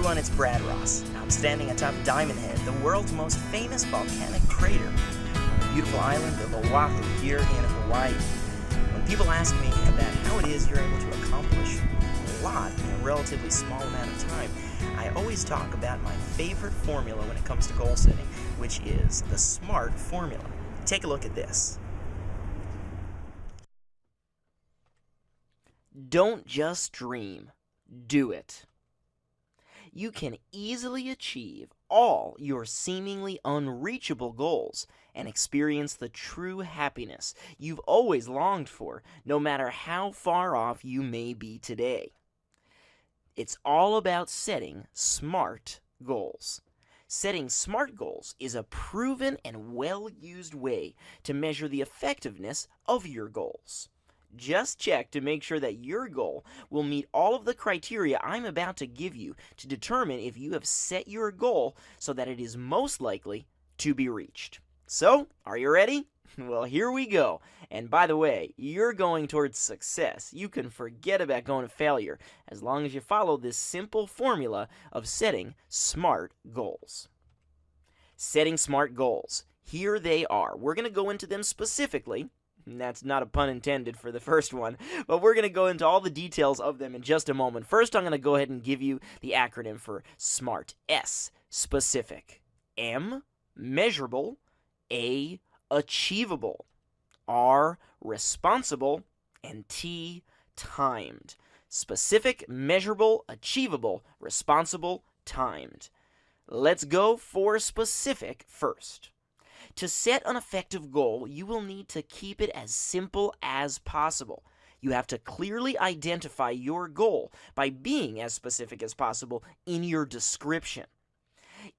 everyone, it's Brad Ross. I'm standing atop Diamond Head, the world's most famous volcanic crater, on the beautiful island of Oahu here in Hawaii. When people ask me about how it is you're able to accomplish a lot in a relatively small amount of time, I always talk about my favorite formula when it comes to goal setting, which is the SMART formula. Take a look at this. Don't just dream, do it. You can easily achieve all your seemingly unreachable goals and experience the true happiness you've always longed for, no matter how far off you may be today. It's all about setting SMART goals. Setting SMART goals is a proven and well-used way to measure the effectiveness of your goals. Just check to make sure that your goal will meet all of the criteria I'm about to give you to determine if you have set your goal so that it is most likely to be reached. So, are you ready? Well, here we go. And by the way, you're going towards success. You can forget about going to failure as long as you follow this simple formula of setting SMART goals. Setting SMART goals. Here they are. We're going to go into them specifically. And that's not a pun intended for the first one, but we're going to go into all the details of them in just a moment. First, I'm going to go ahead and give you the acronym for SMART. S, specific. M, measurable. A, achievable. R, responsible. And T, timed. Specific, measurable, achievable, responsible, timed. Let's go for specific first. To set an effective goal, you will need to keep it as simple as possible. You have to clearly identify your goal by being as specific as possible in your description.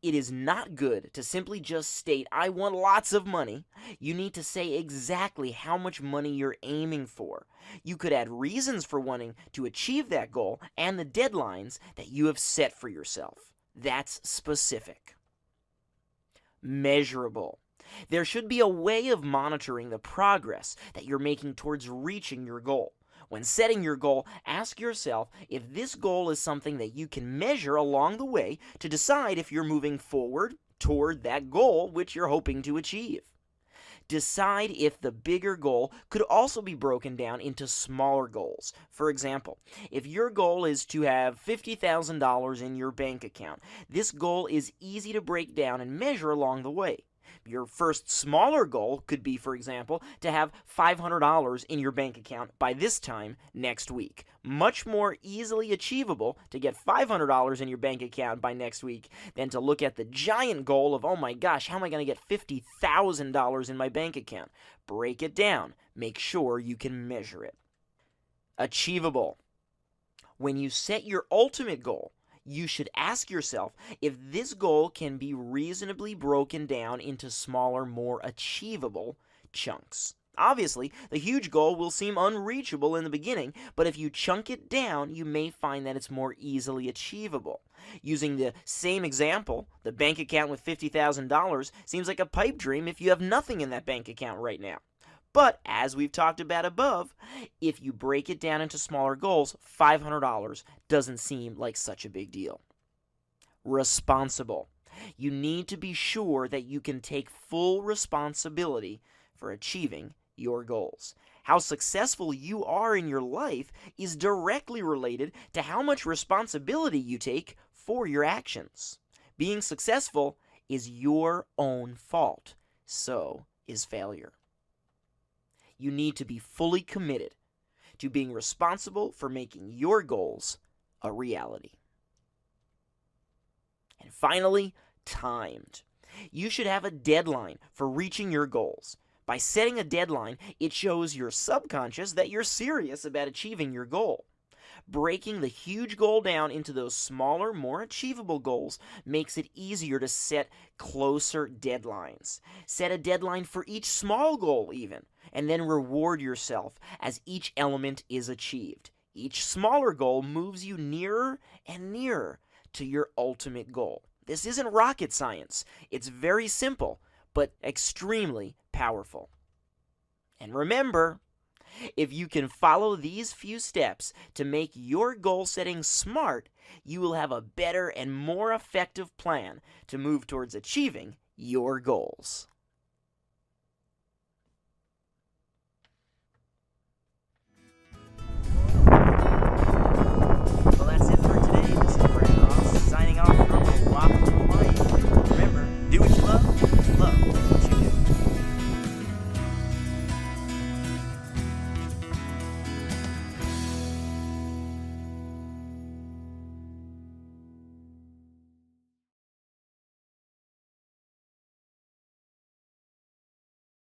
It is not good to simply just state, I want lots of money. You need to say exactly how much money you're aiming for. You could add reasons for wanting to achieve that goal and the deadlines that you have set for yourself. That's specific. Measurable. There should be a way of monitoring the progress that you're making towards reaching your goal. When setting your goal, ask yourself if this goal is something that you can measure along the way to decide if you're moving forward toward that goal which you're hoping to achieve. Decide if the bigger goal could also be broken down into smaller goals. For example, if your goal is to have $50,000 in your bank account, this goal is easy to break down and measure along the way. Your first smaller goal could be, for example, to have $500 in your bank account by this time next week. Much more easily achievable to get $500 in your bank account by next week than to look at the giant goal of, oh my gosh, how am I going to get $50,000 in my bank account? Break it down. Make sure you can measure it. Achievable. When you set your ultimate goal, you should ask yourself if this goal can be reasonably broken down into smaller, more achievable chunks. Obviously, the huge goal will seem unreachable in the beginning, but if you chunk it down, you may find that it's more easily achievable. Using the same example, the bank account with $50,000 seems like a pipe dream if you have nothing in that bank account right now. But, as we've talked about above, if you break it down into smaller goals, $500 doesn't seem like such a big deal. Responsible. You need to be sure that you can take full responsibility for achieving your goals. How successful you are in your life is directly related to how much responsibility you take for your actions. Being successful is your own fault. So is failure. You need to be fully committed to being responsible for making your goals a reality. And finally, timed. You should have a deadline for reaching your goals. By setting a deadline, it shows your subconscious that you're serious about achieving your goal. Breaking the huge goal down into those smaller, more achievable goals makes it easier to set closer deadlines. Set a deadline for each small goal even, and then reward yourself as each element is achieved. Each smaller goal moves you nearer and nearer to your ultimate goal. This isn't rocket science. It's very simple, but extremely powerful. And remember, If you can follow these few steps to make your goal setting smart, you will have a better and more effective plan to move towards achieving your goals.